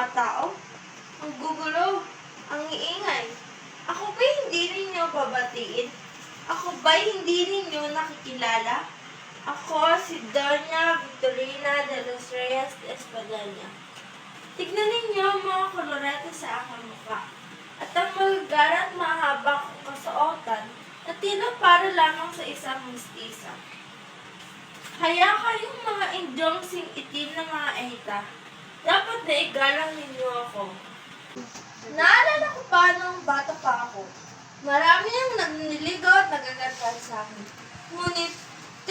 mga tao? Ang gugulo, ang iingay. Ako ba'y hindi ninyo babatiin? Ako ba'y hindi ninyo nakikilala? Ako si Doña Victorina de los Reyes de Espadaña. Tignan ninyo ang mga kolorete sa aking mukha. At ang magagarat mahaba kong kasuotan na tila para lamang sa isang mistisa. Kaya kayong mga Indyong sing-itim na mga ehita, dapat na igalang ninyo ako. Naalala ko pa nung bata pa ako. Marami ang nagniligaw at nagagantan sa akin. Ngunit,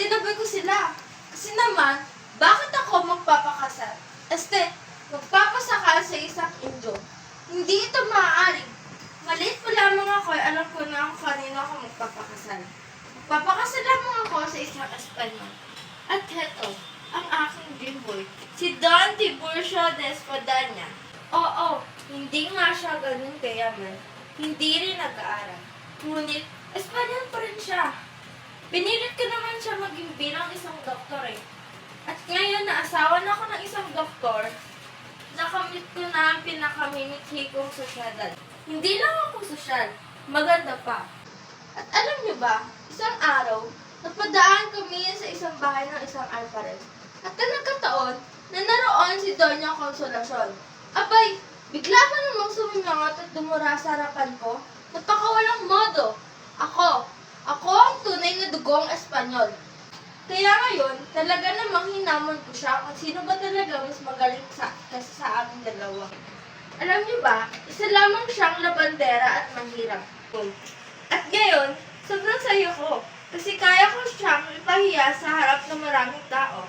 tinabi ko sila. Kasi naman, bakit ako magpapakasal? Magpapasakal sa isang Indyo. Hindi ito maaari. Maliit pa lamang ako ay alam ko na kung kanino ako magpapakasal. Magpapakasal lamang ako sa isang Espanyol. At heto, ang aking dream boy, si Don Tiburcio de Espadaña. Oo, hindi nga siya ganun kayaman. Hindi rin nag-aaral. Ngunit, Espanyol pa rin siya. Pinilit ko naman siya maging bilang isang doktor eh. At ngayon na asawa na ako ng isang doktor, nakamit ko na ang pinakaminiti kong sosyalidad. Hindi lang ako sosyal, maganda pa. At alam niyo ba, isang araw, napadaan kami sa isang bahay ng isang alpares. At nagkataon na naroon si Doña Consolacion. Abay, bigla pa namang sumingaw at dumura sa harapan ko. Napakawalang modo. Ako ang tunay na dugong Espanyol. Kaya ngayon, talaga namang hinamon ko siya kung sino ba talaga mas magaling kaysa sa aming dalawa. Alam niyo ba, isa lamang siyang labandera at mahirap. At ngayon, sobrang sayo ko kasi kaya ko siyang ipahiya sa harap ng maraming tao.